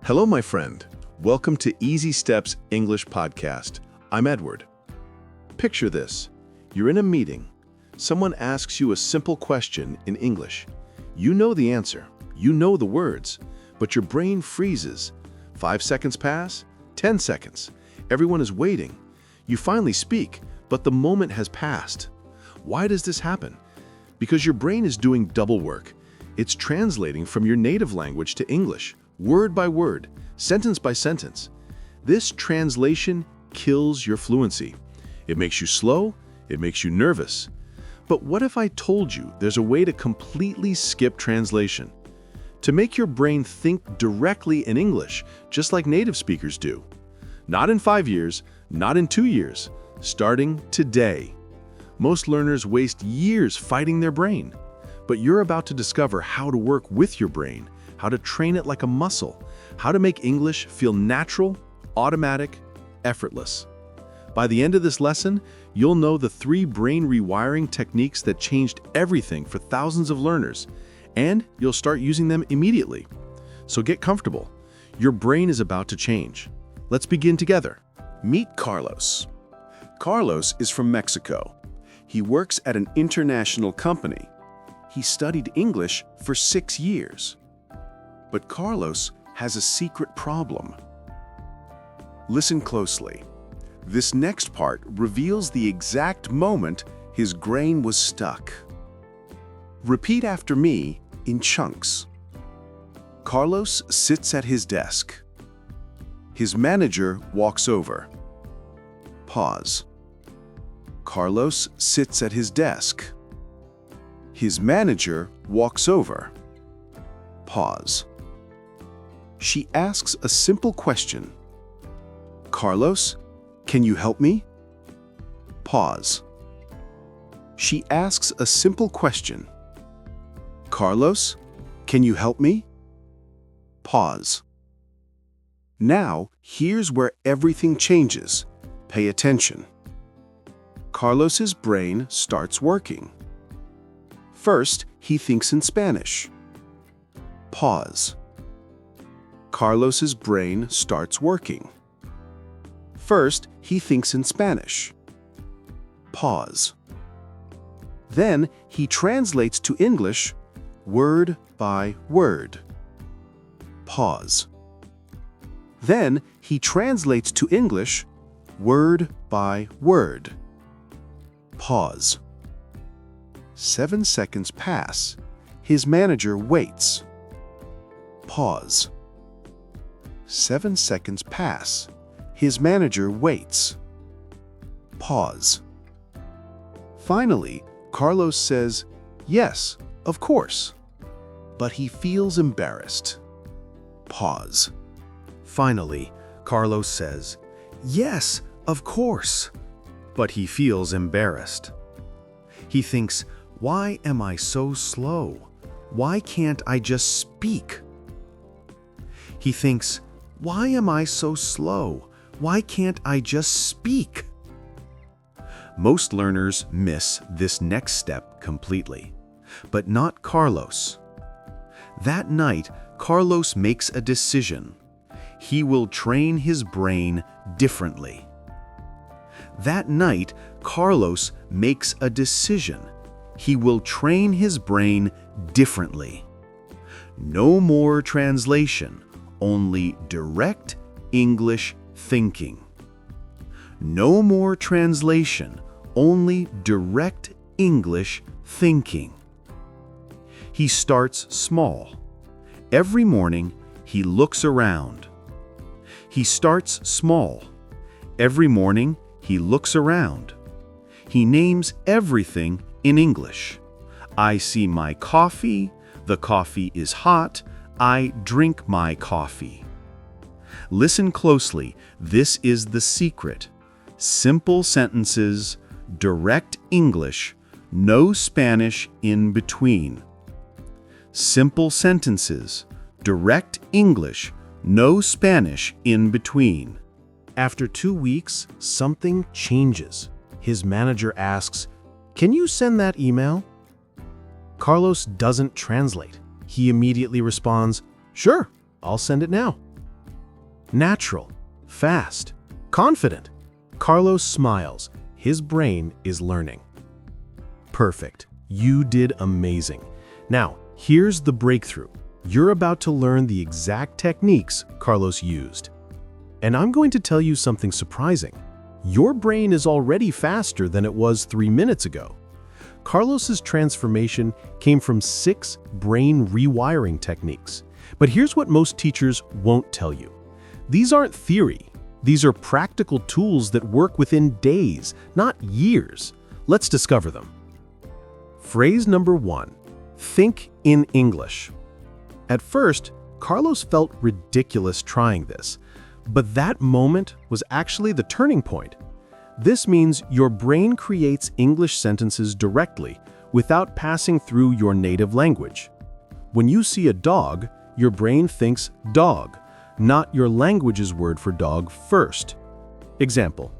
Hello, my friend. Welcome to Easy Steps English Podcast. I'm Edward. Picture this. You're in a meeting. Someone asks you a simple question in English. You know the answer. You know the words. But your brain freezes. 5 seconds pass. 10 seconds. Everyone is waiting. You finally speak, but the moment has passed. Why does this happen? Because your brain is doing double work. It's translating from your native language to English, word by word, sentence by sentence. This translation kills your fluency. It makes you slow, it makes you nervous. But what if I told you there's a way to completely skip translation? To make your brain think directly in English, just like native speakers do. Not in 5 years, not in 2 years, starting today. Most learners waste years fighting their brain. But you're about to discover how to work with your brain, how to train it like a muscle, how to make English feel natural, automatic, effortless. By the end of this lesson, you'll know the 3 brain rewiring techniques that changed everything for thousands of learners, and you'll start using them immediately. So get comfortable. Your brain is about to change. Let's begin together. Meet Carlos. Carlos is from Mexico. He works at an international company. He studied English for 6 years. But Carlos has a secret problem. Listen closely. This next part reveals the exact moment his brain was stuck. Repeat after me in chunks. Carlos sits at his desk. His manager walks over. Pause. Carlos sits at his desk. His manager walks over. Pause. She asks a simple question. Carlos, can you help me? Pause. She asks a simple question. Carlos, can you help me? Pause. Now, here's where everything changes. Pay attention. Carlos's brain starts working. First, he thinks in Spanish. Pause. Carlos's brain starts working. First, he thinks in Spanish. Pause. Then, he translates to English, word by word. Pause. Then, he translates to English, word by word. Pause. 7 seconds pass. His manager waits. Pause. 7 seconds pass. His manager waits. Pause. Finally, Carlos says, "Yes, of course." But he feels embarrassed. Pause. Finally, Carlos says, "Yes, of course." But he feels embarrassed. He thinks, "Why am I so slow? Why can't I just speak?" He thinks, "Why am I so slow? Why can't I just speak?" Most learners miss this next step completely, but not Carlos. That night, Carlos makes a decision. He will train his brain differently. That night, Carlos makes a decision. He will train his brain differently. No more translation, only direct English thinking. No more translation, only direct English thinking. He starts small. Every morning, he looks around. He starts small. Every morning, he looks around. He names everything in English. I see my coffee. The coffee is hot. I drink my coffee. Listen closely. This is the secret. Simple sentences, direct English, no Spanish in between. Simple sentences, direct English, no Spanish in between. After 2 weeks, something changes. His manager asks, "Can you send that email?" Carlos doesn't translate. He immediately responds, "Sure, I'll send it now." natural, fast, confident. Carlos smiles. His brain is learning. Perfect. You did amazing. Now, here's the breakthrough. You're about to learn the exact techniques Carlos used. And I'm going to tell you something surprising. Your brain is already faster than it was 3 minutes ago. Carlos's transformation came from 6 brain rewiring techniques. But here's what most teachers won't tell you. These aren't theory. These are practical tools that work within days, not years. Let's discover them. Phrase number 1, think in English. At first, Carlos felt ridiculous trying this, but that moment was actually the turning point. This means your brain creates English sentences directly without passing through your native language. When you see a dog, your brain thinks dog, not your language's word for dog first. Example,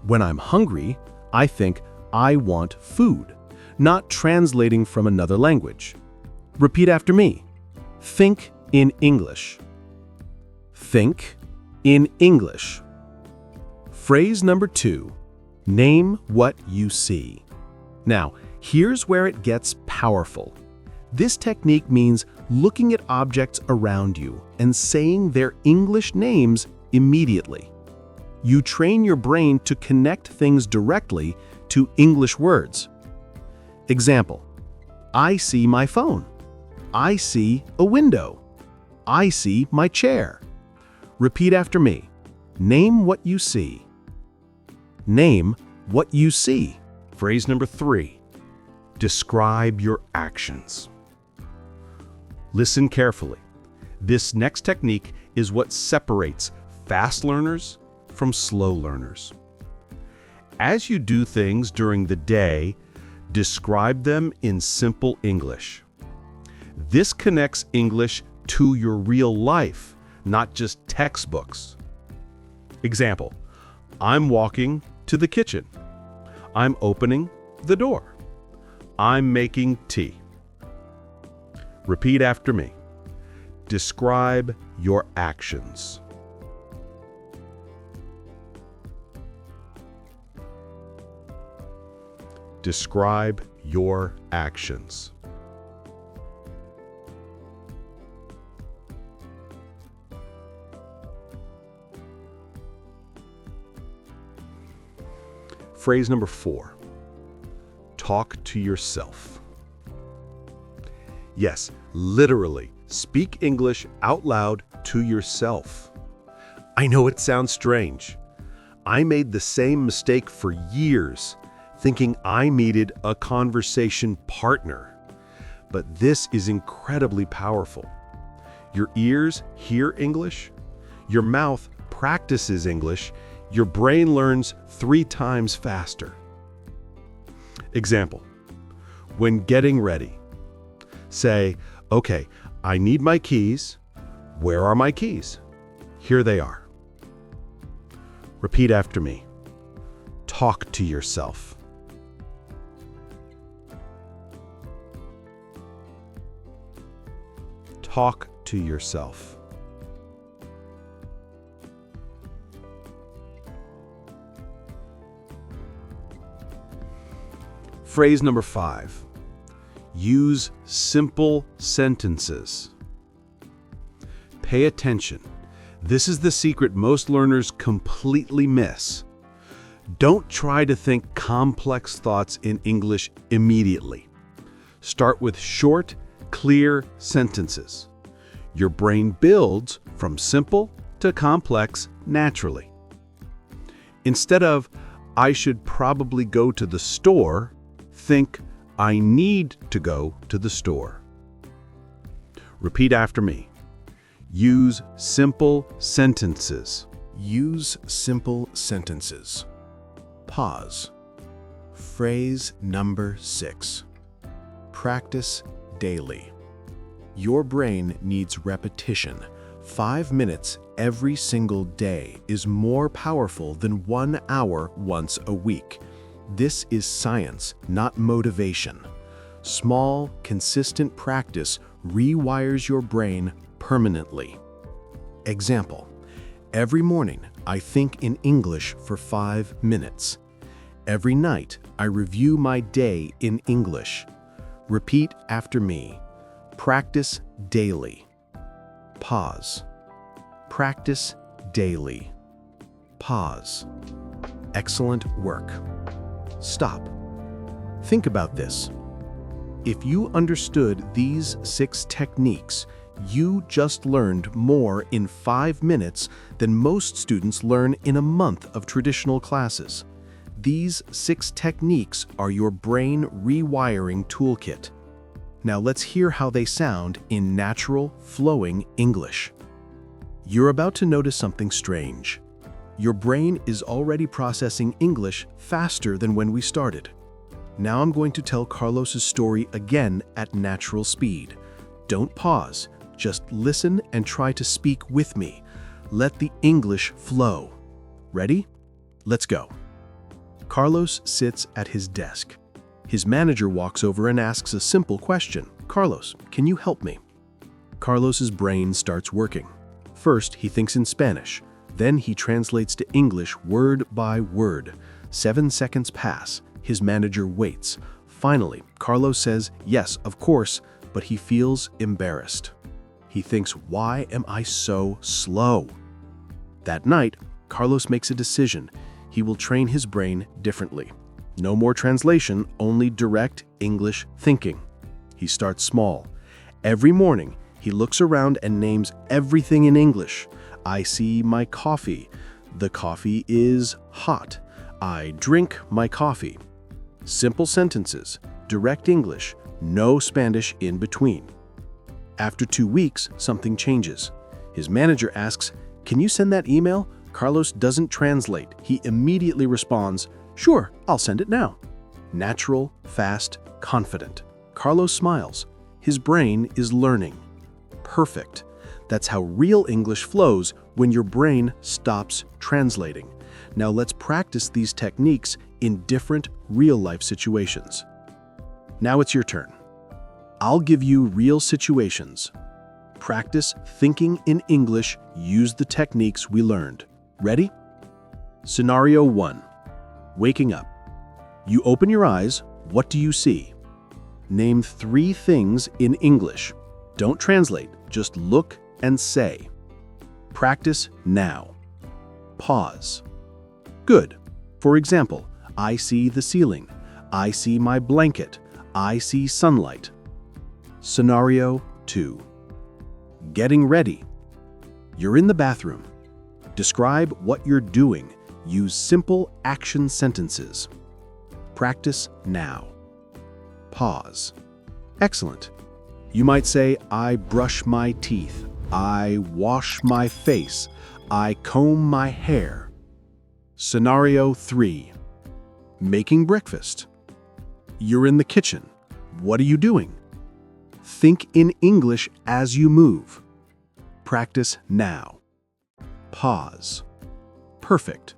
when I'm hungry, I think I want food, not translating from another language. Repeat after me. Think in English. Think in English. Phrase number 2, name what you see. Now, here's where it gets powerful. This technique means looking at objects around you and saying their English names immediately. You train your brain to connect things directly to English words. Example, I see my phone. I see a window. I see my chair. Repeat after me. Name what you see. Name what you see. Phrase number 3, describe your actions. Listen carefully. This next technique is what separates fast learners from slow learners. As you do things during the day, describe them in simple English. This connects English to your real life, not just textbooks. Example, I'm walking to the kitchen. I'm opening the door. I'm making tea. Repeat after me. Describe your actions. Describe your actions. Phrase number 4, talk to yourself. Yes, literally, speak English out loud to yourself. I know it sounds strange. I made the same mistake for years, thinking I needed a conversation partner. But this is incredibly powerful. Your ears hear English, your mouth practices English, your brain learns 3 times faster. Example, when getting ready, say, okay, I need my keys. Where are my keys? Here they are. Repeat after me. Talk to yourself. Talk to yourself. Phrase number 5, use simple sentences. Pay attention. This is the secret most learners completely miss. Don't try to think complex thoughts in English immediately. Start with short, clear sentences. Your brain builds from simple to complex naturally. Instead of, I should probably go to the store, think, I need to go to the store. Repeat after me. Use simple sentences. Use simple sentences. Pause. Phrase number 6. Practice daily. Your brain needs repetition. 5 minutes every single day is more powerful than 1 hour once a week. This is science, not motivation. Small, consistent practice rewires your brain permanently. Example, Every morning, I think in English for 5 minutes. Every night, I review my day in English. Repeat after me. Practice daily. Pause. Practice daily. Pause. Excellent work. Stop. Think about this. If you understood these 6 techniques, you just learned more in 5 minutes than most students learn in a month of traditional classes. These 6 techniques are your brain rewiring toolkit. Now let's hear how they sound in natural, flowing English. You're about to notice something strange. Your brain is already processing English faster than when we started. Now I'm going to tell Carlos's story again at natural speed. Don't pause. Just listen and try to speak with me. Let the English flow. Ready? Let's go. Carlos sits at his desk. His manager walks over and asks a simple question. Carlos, can you help me? Carlos's brain starts working. First, he thinks in Spanish. Then he translates to English word by word. 7 seconds pass. His manager waits. Finally, Carlos says, yes, of course, but he feels embarrassed. He thinks, why am I so slow? That night, Carlos makes a decision. He will train his brain differently. No more translation, only direct English thinking. He starts small. Every morning, he looks around and names everything in English. I see my coffee. The coffee is hot. I drink my coffee. Simple sentences, direct English, no Spanish in between. After 2 weeks, something changes. His manager asks, can you send that email? Carlos doesn't translate. He immediately responds, sure, I'll send it now. Natural, fast, confident. Carlos smiles. His brain is learning. Perfect. That's how real English flows when your brain stops translating. Now let's practice these techniques in different real-life situations. Now it's your turn. I'll give you real situations. Practice thinking in English, use the techniques we learned. Ready? Scenario 1. Waking up. You open your eyes, what do you see? Name 3 things in English. Don't translate, just look and say. Practice now. Pause. Good. For example, I see the ceiling. I see my blanket. I see sunlight. Scenario 2. Getting ready. You're in the bathroom. Describe what you're doing. Use simple action sentences. Practice now. Pause. Excellent. You might say, I brush my teeth. I wash my face. I comb my hair. Scenario 3. Making breakfast. You're in the kitchen. What are you doing? Think in English as you move. Practice now. Pause. Perfect.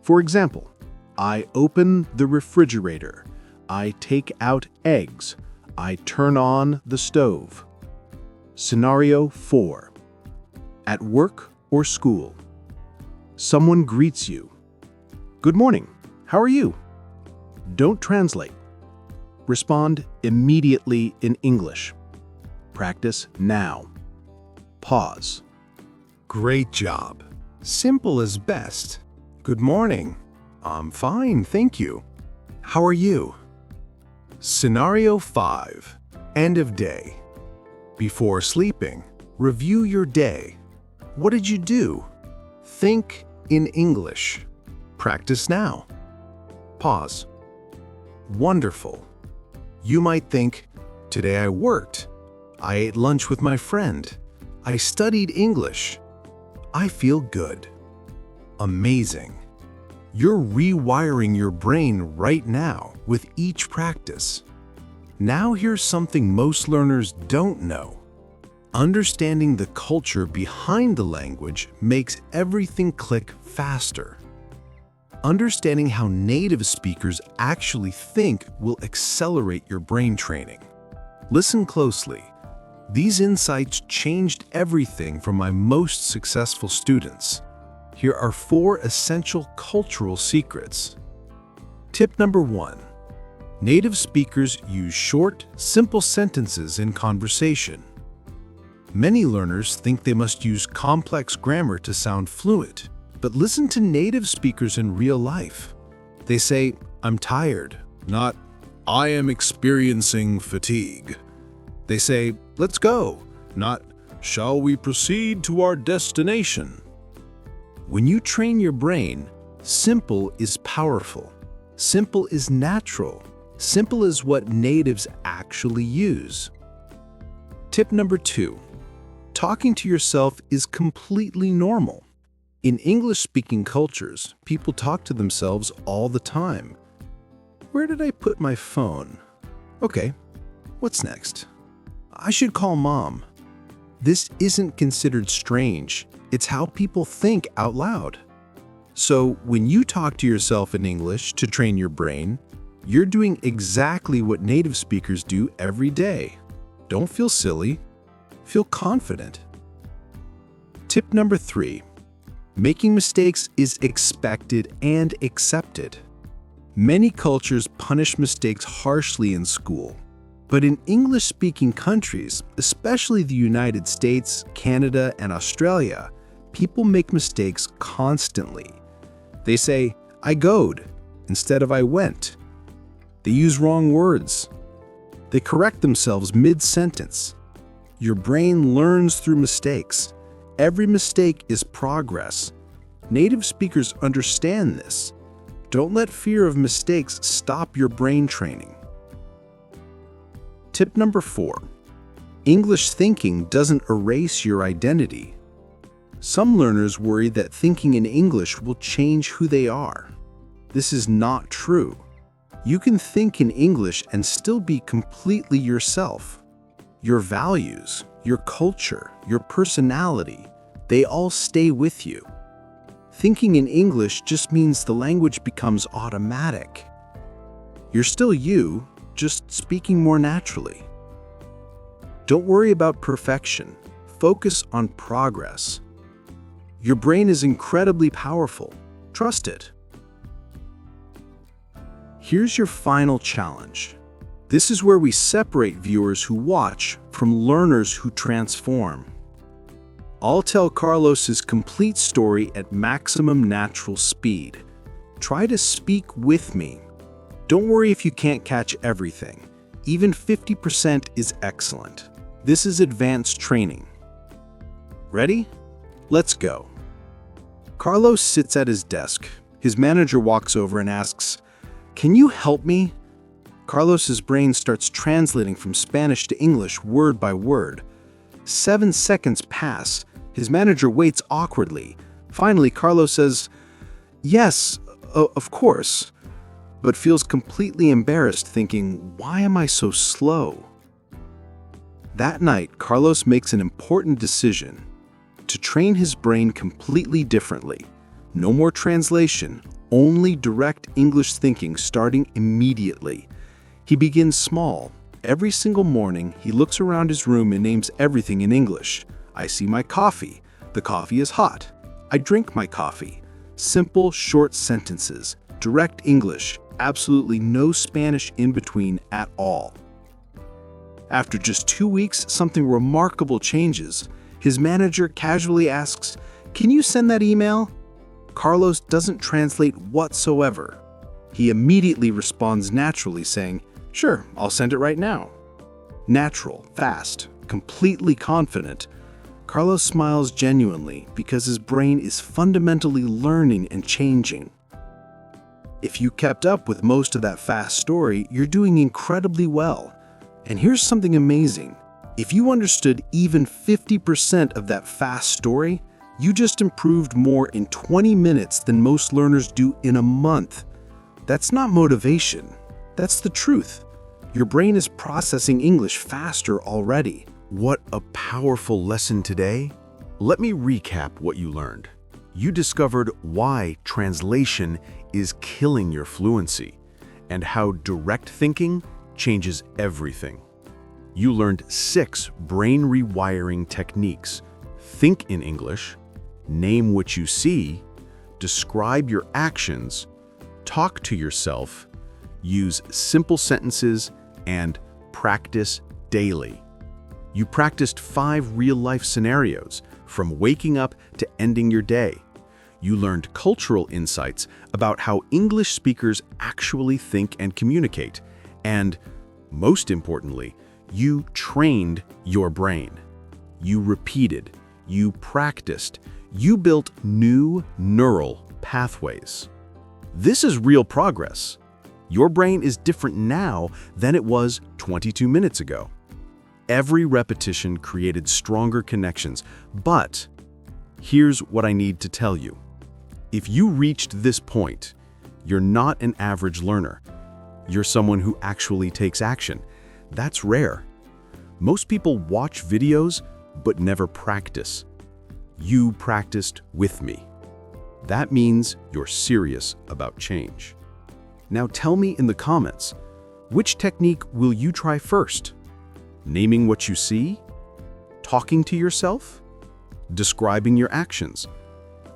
For example, I open the refrigerator. I take out eggs. I turn on the stove. Scenario 4. At work or school. Someone greets you. Good morning. How are you? Don't translate. Respond immediately in English. Practice now. Pause. Great job. Simple is best. Good morning. I'm fine, thank you. How are you? Scenario 5. End of day. Before sleeping, review your day. What did you do? Think in English. Practice now. Pause. Wonderful. You might think, today I worked. I ate lunch with my friend. I studied English. I feel good. Amazing. You're rewiring your brain right now with each practice. Now here's something most learners don't know. Understanding the culture behind the language makes everything click faster. Understanding how native speakers actually think will accelerate your brain training. Listen closely. These insights changed everything for my most successful students. Here are 4 essential cultural secrets. Tip number 1. Native speakers use short, simple sentences in conversation. Many learners think they must use complex grammar to sound fluent, but listen to native speakers in real life. They say, "I'm tired," not "I am experiencing fatigue." They say, "Let's go," not "Shall we proceed to our destination?" When you train your brain, simple is powerful. Simple is natural. Simple is what natives actually use. Tip number 2. Talking to yourself is completely normal. In English-speaking cultures, people talk to themselves all the time. Where did I put my phone? Okay, what's next? I should call mom. This isn't considered strange. It's how people think out loud. So when you talk to yourself in English to train your brain, you're doing exactly what native speakers do every day. Don't feel silly. Feel confident. Tip number 3. Making mistakes is expected and accepted. Many cultures punish mistakes harshly in school. But in English-speaking countries, especially the United States, Canada, and Australia, people make mistakes constantly. They say, "I goed," instead of "I went." They use wrong words. They correct themselves mid-sentence. Your brain learns through mistakes. Every mistake is progress. Native speakers understand this. Don't let fear of mistakes stop your brain training. Tip number 4. English thinking doesn't erase your identity. Some learners worry that thinking in English will change who they are. This is not true. You can think in English and still be completely yourself. Your values, your culture, your personality, they all stay with you. Thinking in English just means the language becomes automatic. You're still you, just speaking more naturally. Don't worry about perfection. Focus on progress. Your brain is incredibly powerful. Trust it. Here's your final challenge. This is where we separate viewers who watch from learners who transform. I'll tell Carlos's complete story at maximum natural speed. Try to speak with me. Don't worry if you can't catch everything. Even 50% is excellent. This is advanced training. Ready? Let's go. Carlos sits at his desk. His manager walks over and asks, "Can you help me?" Carlos's brain starts translating from Spanish to English word by word. 7 seconds pass. His manager waits awkwardly. Finally, Carlos says, "Yes, of course," but feels completely embarrassed, thinking, "Why am I so slow?" That night, Carlos makes an important decision to train his brain completely differently. No more translation, only direct English thinking starting immediately. He begins small. Every single morning, he looks around his room and names everything in English. I see my coffee. The coffee is hot. I drink my coffee. Simple, short sentences. Direct English. Absolutely no Spanish in between at all. After just 2 weeks, something remarkable changes. His manager casually asks, "Can you send that email?" Carlos doesn't translate whatsoever. He immediately responds naturally, saying, "Sure, I'll send it right now." Natural, fast, completely confident. Carlos smiles genuinely because his brain is fundamentally learning and changing. If you kept up with most of that fast story, you're doing incredibly well. And here's something amazing. If you understood even 50% of that fast story, you just improved more in 20 minutes than most learners do in a month. That's not motivation. That's the truth. Your brain is processing English faster already. What a powerful lesson today. Let me recap what you learned. You discovered why translation is killing your fluency and how direct thinking changes everything. You learned 6 brain rewiring techniques. Think in English, name what you see, describe your actions, talk to yourself, use simple sentences, and practice daily. You practiced 5 real-life scenarios, from waking up to ending your day. You learned cultural insights about how English speakers actually think and communicate. And, most importantly, you trained your brain. You repeated, you practiced, you built new neural pathways. This is real progress. Your brain is different now than it was 22 minutes ago. Every repetition created stronger connections, but here's what I need to tell you. If you reached this point, you're not an average learner. You're someone who actually takes action. That's rare. Most people watch videos, but never practice. You practiced with me. That means you're serious about change. Now tell me in the comments, which technique will you try first? Naming what you see? Talking to yourself? Describing your actions?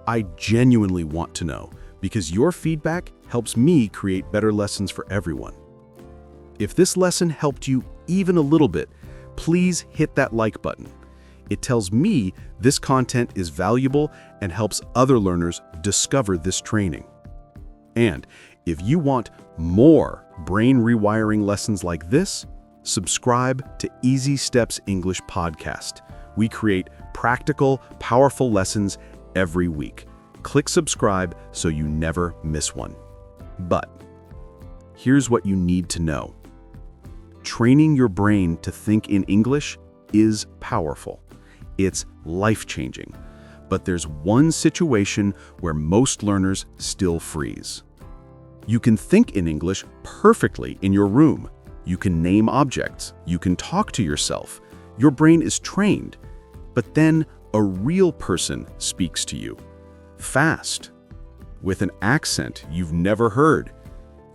I genuinely want to know, because your feedback helps me create better lessons for everyone. If this lesson helped you even a little bit, please hit that like button. It tells me this content is valuable and helps other learners discover this training. And if you want more brain rewiring lessons like this, subscribe to Easy Steps English Podcast. We create practical, powerful lessons every week. Click subscribe so you never miss one. But here's what you need to know. Training your brain to think in English is powerful. It's life-changing. But there's one situation where most learners still freeze. You can think in English perfectly in your room. You can name objects. You can talk to yourself. Your brain is trained. But then a real person speaks to you. Fast. With an accent you've never heard.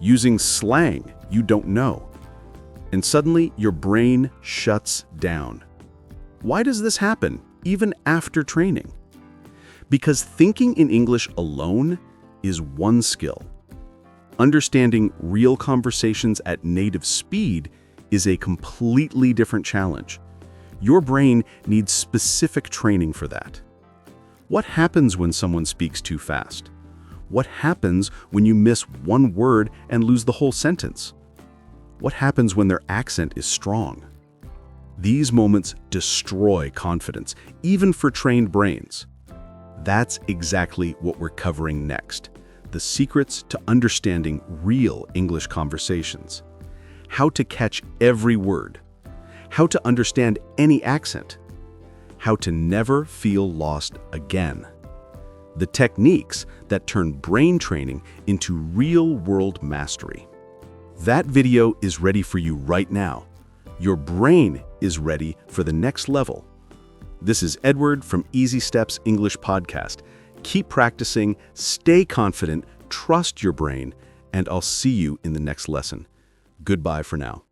Using slang you don't know. And suddenly your brain shuts down. Why does this happen, even after training? Because thinking in English alone is one skill. Understanding real conversations at native speed is a completely different challenge. Your brain needs specific training for that. What happens when someone speaks too fast? What happens when you miss one word and lose the whole sentence? What happens when their accent is strong? These moments destroy confidence, even for trained brains. That's exactly what we're covering next. The secrets to understanding real English conversations. How to catch every word. How to understand any accent. How to never feel lost again. The techniques that turn brain training into real-world mastery. That video is ready for you right now. Your brain is ready for the next level. This is Edward from Easy Steps English Podcast. Keep practicing, stay confident, trust your brain, and I'll see you in the next lesson. Goodbye for now.